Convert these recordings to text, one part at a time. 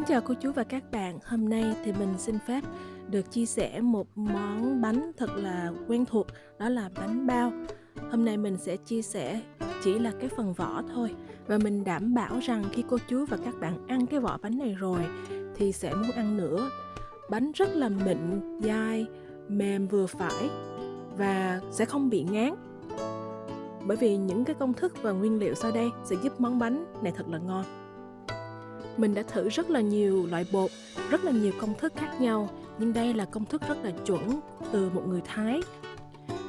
chào cô chú và các bạn. Hôm nay thì mình xin phép được chia sẻ một món bánh thật là quen thuộc, đó là bánh bao. Hôm nay mình sẽ chia sẻ chỉ là cái phần vỏ thôi. Và mình đảm bảo rằng khi cô chú và các bạn ăn cái vỏ bánh này rồi thì sẽ muốn ăn nữa. Bánh rất là mịn, dai, mềm vừa phải và sẽ không bị ngán. Bởi vì những cái công thức và nguyên liệu sau đây sẽ giúp món bánh này thật là ngon. Mình đã thử rất là nhiều loại bột, rất là nhiều công thức khác nhau, nhưng đây là công thức rất là chuẩn từ một người Thái.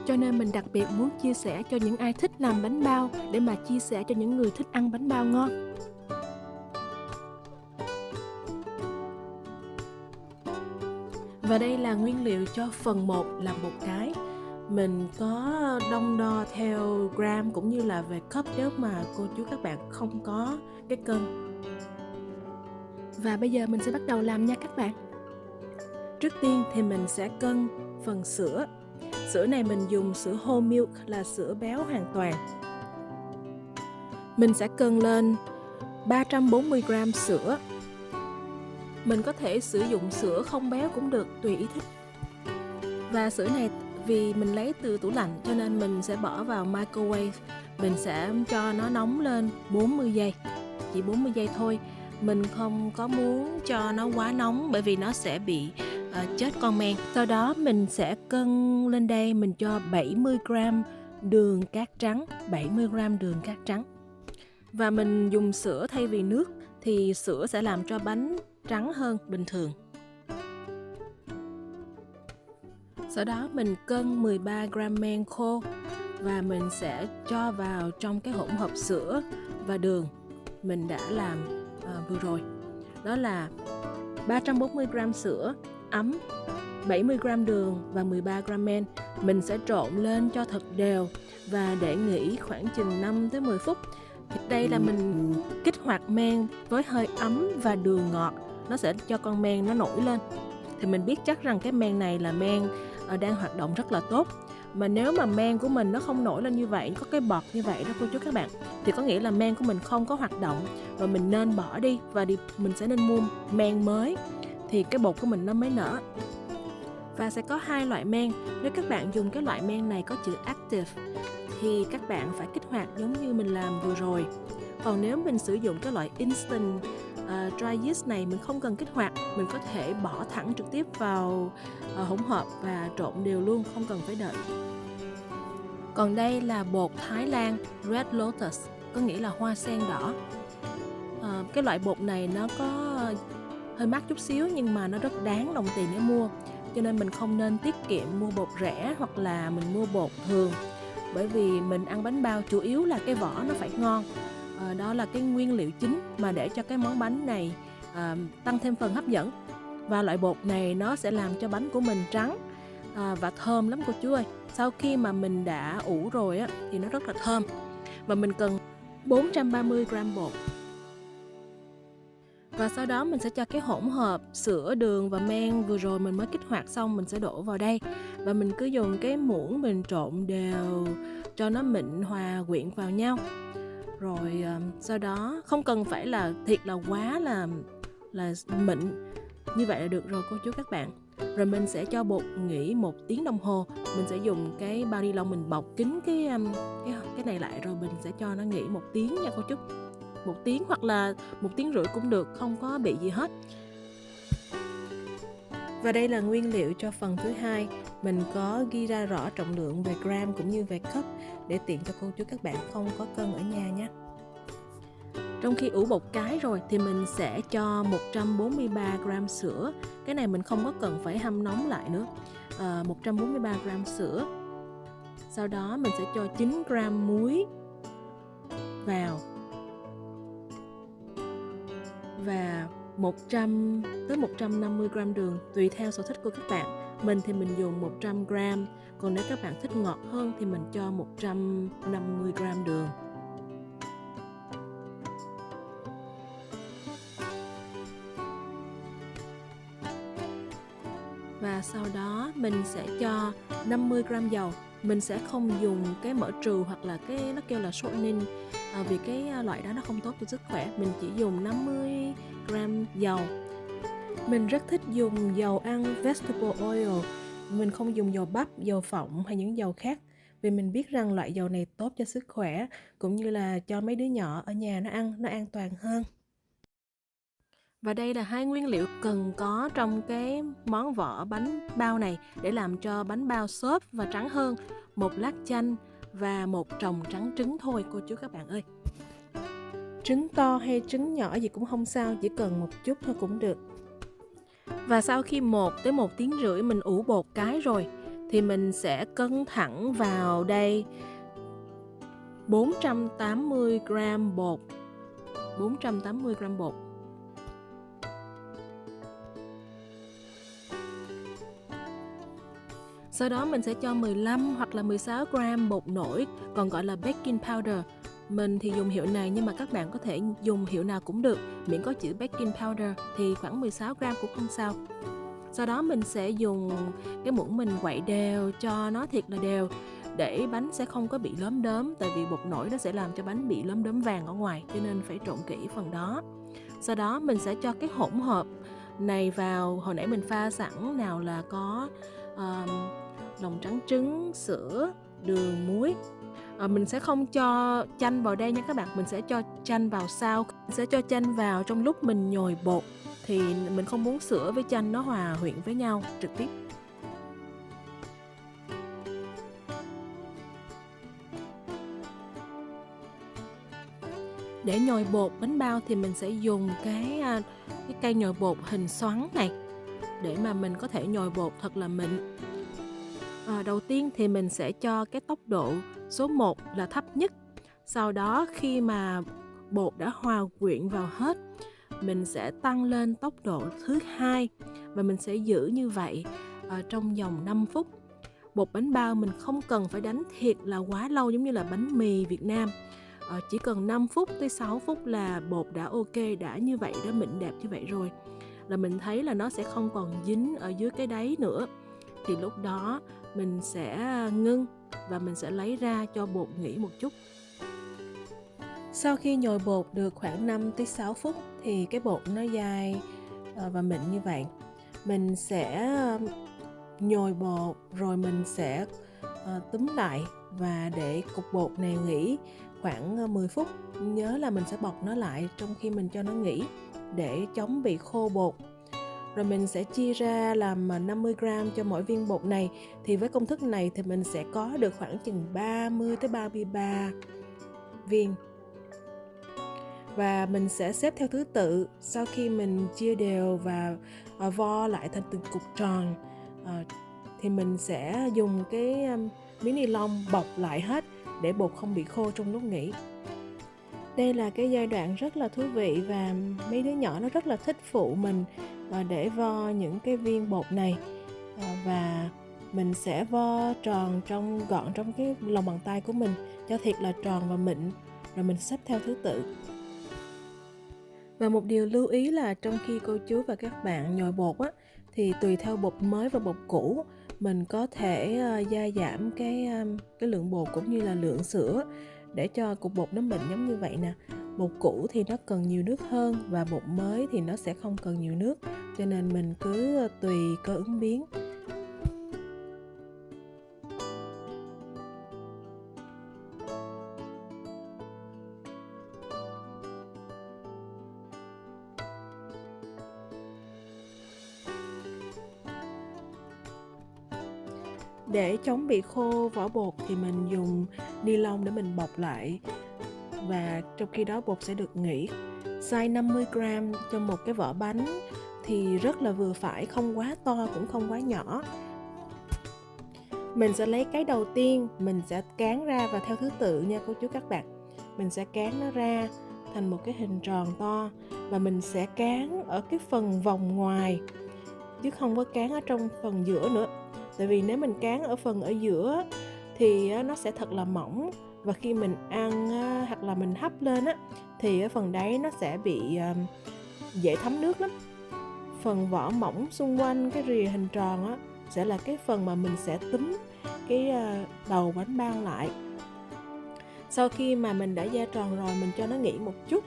Cho nên mình đặc biệt muốn chia sẻ cho những ai thích làm bánh bao để mà chia sẻ cho những người thích ăn bánh bao ngon. Và đây là nguyên liệu cho phần 1 là bột cái. Mình có đong đo theo gram cũng như là về cup nếu mà cô chú các bạn không có cái cân. Và bây giờ mình sẽ bắt đầu làm nha các bạn. Trước tiên thì mình sẽ cân phần sữa. Sữa này mình dùng sữa whole milk là sữa béo hoàn toàn. Mình sẽ cân lên 340g sữa. Mình có thể sử dụng sữa không béo cũng được, tùy ý thích. Và sữa này vì mình lấy từ tủ lạnh cho nên mình sẽ bỏ vào microwave. Mình sẽ cho nó nóng lên 40 giây. Chỉ 40 giây thôi. Mình không có muốn cho nó quá nóng bởi vì nó sẽ bị chết con men. Sau đó mình sẽ cân lên đây, mình cho 70g đường cát trắng, 70g đường cát trắng. Và mình dùng sữa thay vì nước thì sữa sẽ làm cho bánh trắng hơn bình thường. Sau đó mình cân 13g men khô và mình sẽ cho vào trong cái hỗn hợp sữa và đường mình đã làm vừa rồi. Đó là 340g sữa ấm, 70g đường và 13g men. Mình sẽ trộn lên cho thật đều và để nghỉ khoảng chừng 5 tới 10 phút. Đây là mình kích hoạt men với hơi ấm và đường ngọt, nó sẽ cho con men nó nổi lên. Thì mình biết chắc rằng cái men này là men đang hoạt động rất là tốt. Mà nếu mà men của mình nó không nổi lên như vậy, có cái bọt như vậy đó cô chú các bạn, thì có nghĩa là men của mình không có hoạt động và mình nên bỏ đi và mình sẽ nên mua men mới thì cái bột của mình nó mới nở. Và sẽ có hai loại men. Nếu các bạn dùng cái loại men này có chữ active thì các bạn phải kích hoạt giống như mình làm vừa rồi. Còn nếu mình sử dụng cái loại instant dry yeast này, mình không cần kích hoạt, mình có thể bỏ thẳng trực tiếp vào hỗn hợp và trộn đều luôn, không cần phải đợi. Còn đây là bột Thái Lan Red Lotus, có nghĩa là hoa sen đỏ. Cái loại bột này nó có hơi mắc chút xíu nhưng mà nó rất đáng đồng tiền để mua. Cho nên mình không nên tiết kiệm mua bột rẻ hoặc là mình mua bột thường. Bởi vì mình ăn bánh bao chủ yếu là cái vỏ nó phải ngon. Đó là cái nguyên liệu chính mà để cho cái món bánh này tăng thêm phần hấp dẫn. Và loại bột này nó sẽ làm cho bánh của mình trắng và thơm lắm cô chú ơi. Sau khi mà mình đã ủ rồi á, thì nó rất là thơm. Và mình cần 430g bột. Và sau đó mình sẽ cho cái hỗn hợp sữa, đường và men vừa rồi mình mới kích hoạt xong, mình sẽ đổ vào đây. Và mình cứ dùng cái muỗng mình trộn đều cho nó mịn hòa quyện vào nhau. Rồi sau đó không cần phải là thiệt là quá là mịn, như vậy là được rồi cô chú các bạn. Rồi mình sẽ cho bột nghỉ 1 tiếng đồng hồ. Mình sẽ dùng cái bao ni lông mình bọc kín cái này lại, rồi mình sẽ cho nó nghỉ 1 tiếng nha cô chú. 1 tiếng hoặc là 1 tiếng rưỡi cũng được, không có bị gì hết. Và đây là nguyên liệu cho phần thứ hai. Mình có ghi ra rõ trọng lượng về gram cũng như về cup để tiện cho cô chú các bạn không có cân ở nhà nhé. Trong khi ủ bột cái rồi thì mình sẽ cho 143g sữa. Cái này mình không có cần phải hâm nóng lại nữa. 143g sữa. Sau đó mình sẽ cho 9g muối vào. Và 100 tới 150g đường tùy theo sở thích của các bạn. Mình thì mình dùng 100g, còn nếu các bạn thích ngọt hơn thì mình cho 150g đường. Và sau đó mình sẽ cho 50g dầu. Mình sẽ không dùng cái mỡ trừ hoặc là cái nó kêu là shortening vì cái loại đó nó không tốt cho sức khỏe. Mình chỉ dùng 50g dầu Mình rất thích dùng dầu ăn vegetable oil. Mình không dùng dầu bắp, dầu phộng hay những dầu khác. Vì mình biết rằng loại dầu này tốt cho sức khỏe, cũng như là cho mấy đứa nhỏ ở nhà nó ăn, nó an toàn hơn. Và đây là 2 nguyên liệu cần có trong cái món vỏ bánh bao này để làm cho bánh bao xốp và trắng hơn. Một lát chanh và một trồng trắng trứng thôi cô chú các bạn ơi. Trứng to hay trứng nhỏ gì cũng không sao, chỉ cần một chút thôi cũng được. Và sau khi 1 tới 1 tiếng rưỡi mình ủ bột cái rồi thì mình sẽ cân thẳng vào đây 480 g bột. 480 g bột. Sau đó mình sẽ cho 15 hoặc là 16 g bột nổi, còn gọi là baking powder. Mình thì dùng hiệu này nhưng mà các bạn có thể dùng hiệu nào cũng được, miễn có chữ baking powder thì khoảng 16 g cũng không sao. Sau đó mình sẽ dùng cái muỗng mình quậy đều cho nó thiệt là đều để bánh sẽ không có bị lốm đốm, tại vì bột nổi nó sẽ làm cho bánh bị lốm đốm vàng ở ngoài, cho nên phải trộn kỹ phần đó. Sau đó mình sẽ cho cái hỗn hợp này vào, hồi nãy mình pha sẵn, nào là có lòng trắng trứng, sữa, đường, muối. Mình sẽ không cho chanh vào đây nha các bạn, mình sẽ cho chanh vào sau. Mình sẽ cho chanh vào trong lúc mình nhồi bột, thì mình không muốn sữa với chanh nó hòa quyện với nhau trực tiếp. Để nhồi bột bánh bao thì mình sẽ dùng cái cây nhồi bột hình xoắn này để mà mình có thể nhồi bột thật là mịn. Đầu tiên thì mình sẽ cho cái tốc độ số 1 là thấp nhất. Sau đó khi mà bột đã hòa quyện vào hết, mình sẽ tăng lên tốc độ thứ 2 và mình sẽ giữ như vậy trong vòng 5 phút. Bột bánh bao mình không cần phải đánh thiệt là quá lâu giống như là bánh mì Việt Nam. Chỉ cần 5 phút tới 6 phút là bột đã ok, đã như vậy, đã mịn đẹp như vậy rồi. Là mình thấy là nó sẽ không còn dính ở dưới cái đáy nữa. Thì lúc đó mình sẽ ngưng và mình sẽ lấy ra cho bột nghỉ một chút. Sau khi nhồi bột được khoảng 5 tới 6 phút thì cái bột nó dai và mịn như vậy. Mình sẽ nhồi bột rồi mình sẽ túm lại và để cục bột này nghỉ khoảng 10 phút. Nhớ là mình sẽ bọc nó lại trong khi mình cho nó nghỉ để chống bị khô bột. Rồi mình sẽ chia ra làm 50 g cho mỗi viên bột này. Thì với công thức này thì mình sẽ có được khoảng chừng 30 tới 33 viên. Và mình sẽ xếp theo thứ tự. Sau khi mình chia đều và vo lại thành từng cục tròn thì mình sẽ dùng cái miếng ni lông bọc lại hết để bột không bị khô trong lúc nghỉ. Đây là cái giai đoạn rất là thú vị và mấy đứa nhỏ nó rất là thích phụ mình để vo những cái viên bột này. Và mình sẽ vo tròn gọn trong cái lòng bàn tay của mình cho thiệt là tròn và mịn, rồi mình xếp theo thứ tự. Và một điều lưu ý là trong khi cô chú và các bạn nhồi bột á, thì tùy theo bột mới và bột cũ mình có thể gia giảm cái lượng bột cũng như là lượng sữa để cho cục bột nó mịn giống như vậy nè. Bột cũ thì nó cần nhiều nước hơn và bột mới thì nó sẽ không cần nhiều nước, cho nên mình cứ tùy cơ ứng biến. Để chống bị khô vỏ bột thì mình dùng ni lông để mình bọc lại, và trong khi đó bột sẽ được nghỉ. Size 50 g cho một cái vỏ bánh thì rất là vừa phải, không quá to cũng không quá nhỏ. Mình sẽ lấy cái đầu tiên, mình sẽ cán ra và theo thứ tự nha cô chú các bạn. Mình sẽ cán nó ra thành một cái hình tròn to và mình sẽ cán ở cái phần vòng ngoài chứ không có cán ở trong phần giữa nữa. Tại vì nếu mình cán ở phần ở giữa thì nó sẽ thật là mỏng, và khi mình ăn hoặc là mình hấp lên thì ở phần đáy nó sẽ bị dễ thấm nước lắm. Phần vỏ mỏng xung quanh cái rìa hình tròn sẽ là cái phần mà mình sẽ túm cái đầu bánh bao lại. Sau khi mà mình đã da tròn rồi, mình cho nó nghỉ một chút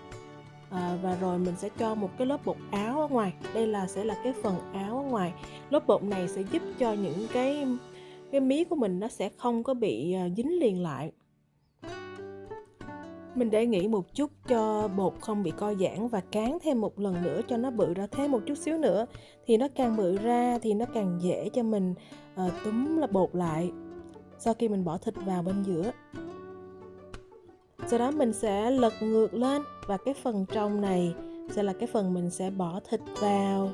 Và rồi mình sẽ cho một cái lớp bột áo ở ngoài. Đây sẽ là cái phần áo ở ngoài. Lớp bột này sẽ giúp cho những cái mí của mình nó sẽ không có bị dính liền lại. Mình để nghỉ một chút cho bột không bị co giãn và cán thêm một lần nữa cho nó bự ra thêm một chút xíu nữa. Thì nó càng bự ra thì nó càng dễ cho mình túm là bột lại sau khi mình bỏ thịt vào bên giữa. Sau đó mình sẽ lật ngược lên và cái phần trong này sẽ là cái phần mình sẽ bỏ thịt vào.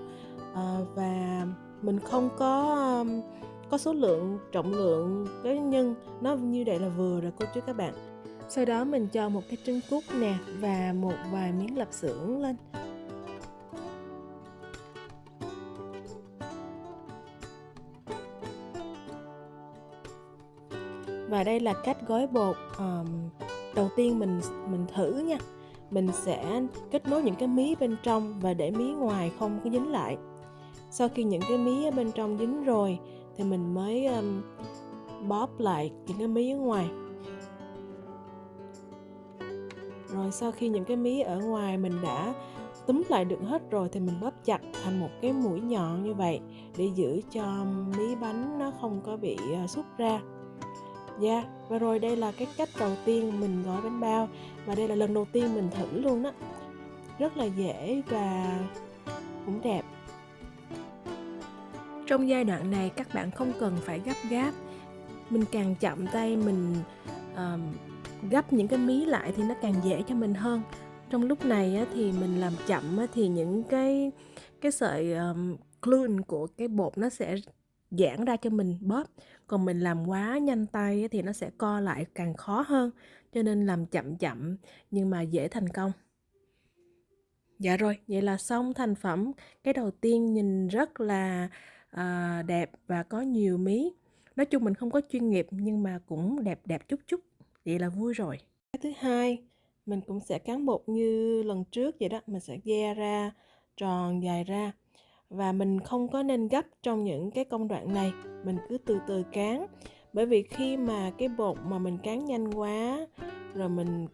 Và mình không có số lượng trọng lượng cái nhân, nó như vậy là vừa rồi cô chú các bạn. Sau đó mình cho một cái trứng cút nè và một vài miếng lạp xưởng lên. Và đây là cách gói bột đầu tiên mình thử nha. Mình sẽ kết nối những cái mí bên trong và để mí ngoài không có dính lại. Sau khi những cái mí ở bên trong dính rồi thì mình mới bóp lại những cái mí ở ngoài. Rồi sau khi những cái mí ở ngoài mình đã túm lại được hết rồi thì mình bóp chặt thành một cái mũi nhọn như vậy để giữ cho mí bánh nó không có bị xúc ra. Và rồi đây là cái cách đầu tiên mình gói bánh bao, và đây là lần đầu tiên mình thử luôn đó. Rất là dễ và cũng đẹp. Trong giai đoạn này các bạn không cần phải gấp gáp. Mình càng chậm tay mình gấp những cái mí lại thì nó càng dễ cho mình hơn. Trong lúc này thì mình làm chậm thì những cái sợi gluten của cái bột nó sẽ giãn ra cho mình bóp. Còn mình làm quá nhanh tay thì nó sẽ co lại càng khó hơn. Cho nên làm chậm nhưng mà dễ thành công. Dạ rồi, vậy là xong thành phẩm. Cái đầu tiên nhìn rất là đẹp và có nhiều mí. Nói chung mình không có chuyên nghiệp nhưng mà cũng đẹp chút. Vậy là vui rồi. Cái thứ hai, mình cũng sẽ cán bột như lần trước vậy đó. Mình sẽ ghe ra, tròn dài ra. Và mình không có nên gấp trong những cái công đoạn này. Mình cứ từ từ cán. Bởi vì khi mà cái bột mà mình cán nhanh quá, rồi mình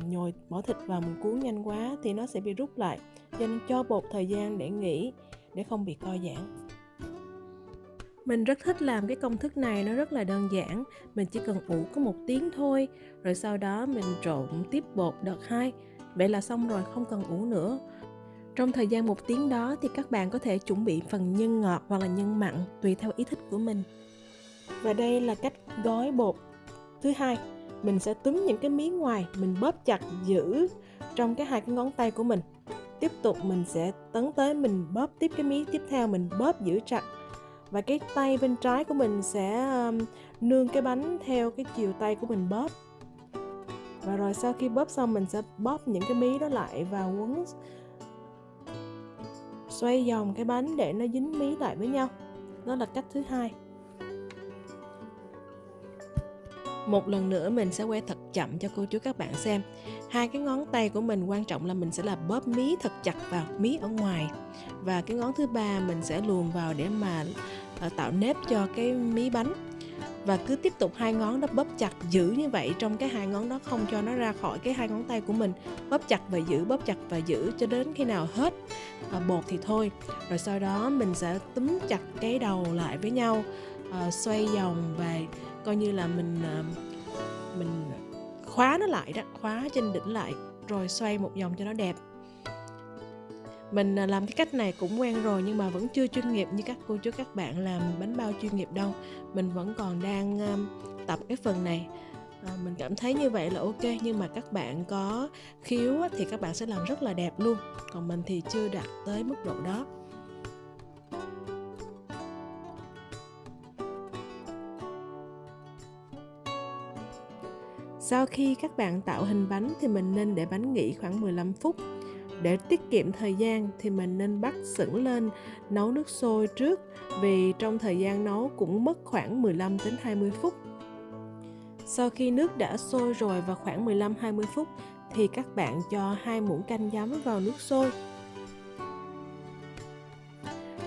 nhồi bỏ thịt vào mình cuốn nhanh quá thì nó sẽ bị rút lại. Cho nên cho bột thời gian để nghỉ, để không bị co giãn. Mình rất thích làm cái công thức này, nó rất là đơn giản. Mình chỉ cần ủ có 1 tiếng thôi. Rồi sau đó mình trộn tiếp bột đợt 2. Vậy là xong rồi, không cần ủ nữa. Trong thời gian 1 tiếng đó thì các bạn có thể chuẩn bị phần nhân ngọt hoặc là nhân mặn tùy theo ý thích của mình. Và đây là cách gói bột thứ hai. Mình sẽ túm những cái miếng ngoài, mình bóp chặt giữ trong hai cái ngón tay của mình. Tiếp tục mình sẽ tấn tới, mình bóp tiếp cái miếng tiếp theo, mình bóp giữ chặt. Và cái tay bên trái của mình sẽ nương cái bánh theo cái chiều tay của mình bóp. Và rồi sau khi bóp xong mình sẽ bóp những cái mí đó lại và quấn, xoay vòng cái bánh để nó dính mí lại với nhau. Đó là cách thứ hai. Một lần nữa mình sẽ quay thật chậm cho cô chú các bạn xem. 2 cái ngón tay của mình quan trọng là mình sẽ là bóp mí thật chặt vào mí ở ngoài. Và cái ngón thứ 3 mình sẽ luồn vào để mà tạo nếp cho cái mí bánh. Và cứ tiếp tục 2 ngón đó bóp chặt giữ như vậy trong cái 2 ngón đó, không cho nó ra khỏi cái 2 ngón tay của mình. Bóp chặt và giữ, bóp chặt và giữ cho đến khi nào hết bột thì thôi. Rồi sau đó mình sẽ túm chặt cái đầu lại với nhau, xoay vòng và coi như là mình khóa nó lại đó, khóa trên đỉnh lại rồi xoay một vòng cho nó đẹp. Mình làm cái cách này cũng quen rồi nhưng mà vẫn chưa chuyên nghiệp như các cô chú các bạn làm bánh bao chuyên nghiệp đâu. Mình vẫn còn đang tập cái phần này. Mình cảm thấy như vậy là ok, nhưng mà các bạn có khiếu thì các bạn sẽ làm rất là đẹp luôn. Còn mình thì chưa đạt tới mức độ đó. Sau khi các bạn tạo hình bánh thì mình nên để bánh nghỉ khoảng 15 phút. Để tiết kiệm thời gian thì mình nên bắt sửng lên nấu nước sôi trước, vì trong thời gian nấu cũng mất khoảng 15 đến 20 phút. Sau khi nước đã sôi rồi và khoảng 15-20 phút thì các bạn cho 2 muỗng canh giấm vào nước sôi.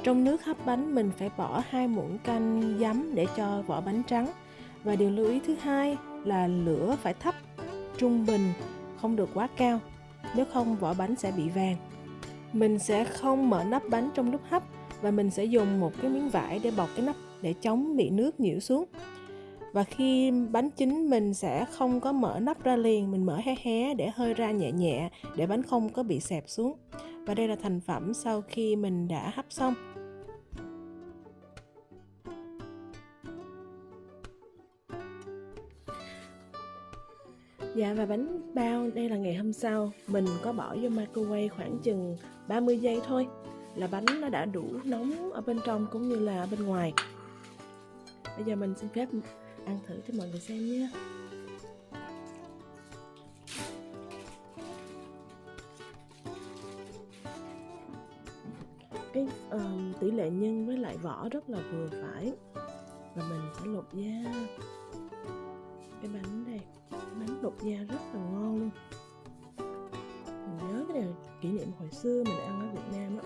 Trong nước hấp bánh mình phải bỏ 2 muỗng canh giấm để cho vỏ bánh trắng. Và điều lưu ý thứ hai là lửa phải thấp, trung bình, không được quá cao. nếu không vỏ bánh sẽ bị vàng. Mình sẽ không mở nắp bánh trong lúc hấp và mình sẽ dùng một cái miếng vải để bọc cái nắp để chống bị nước nhiễu xuống. Và khi bánh chín mình sẽ không có mở nắp ra liền, mình mở hé hé để hơi ra nhẹ nhẹ để bánh không có bị xẹp xuống. Và đây là thành phẩm sau khi mình đã hấp xong. Dạ, và bánh bao đây là ngày hôm sau, mình có bỏ vô microwave khoảng chừng 30 giây thôi là bánh nó đã đủ nóng ở bên trong cũng như là bên ngoài. Bây giờ mình xin phép ăn thử cho mọi người xem nhé. Cái tỷ lệ nhân với lại vỏ rất là vừa phải. Và mình sẽ lột da. Cái bánh đây, bánh lột da rất là ngon luôn. Mình nhớ cái này kỷ niệm hồi xưa mình ăn ở Việt Nam á.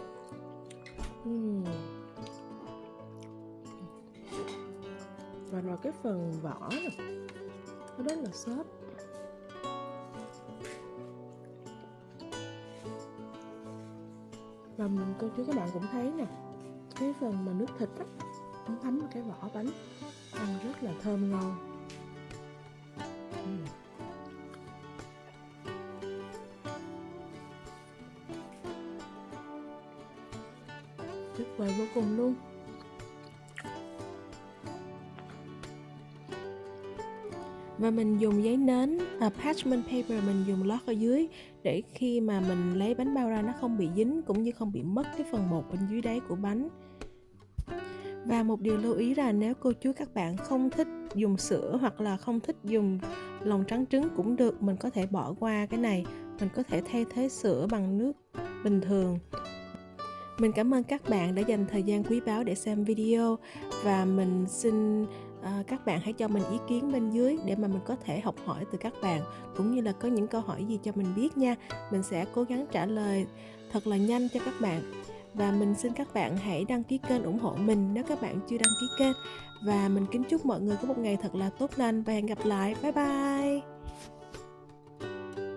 Và rồi cái phần vỏ này, nó rất là xốp. Và cô chú các bạn cũng thấy nè, cái phần mà nước thịt á, nó thấm vào cái vỏ bánh, ăn rất là thơm ngon. Tuyệt vời vô cùng luôn. Và mình dùng giấy nến parchment paper, mình dùng lót ở dưới để khi mà mình lấy bánh bao ra nó không bị dính cũng như không bị mất cái phần bột bên dưới đáy của bánh. Và một điều lưu ý là nếu cô chú các bạn không thích dùng sữa hoặc là không thích dùng lòng trắng trứng cũng được, mình có thể bỏ qua cái này, mình có thể thay thế sữa bằng nước bình thường. Mình cảm ơn các bạn đã dành thời gian quý báu để xem video và mình xin các bạn hãy cho mình ý kiến bên dưới để mà mình có thể học hỏi từ các bạn, cũng như là có những câu hỏi gì cho mình biết nha. Mình sẽ cố gắng trả lời thật là nhanh cho các bạn. Và mình xin các bạn hãy đăng ký kênh ủng hộ mình nếu các bạn chưa đăng ký kênh. Và mình kính chúc mọi người có một ngày thật là tốt lành và hẹn gặp lại. Bye bye!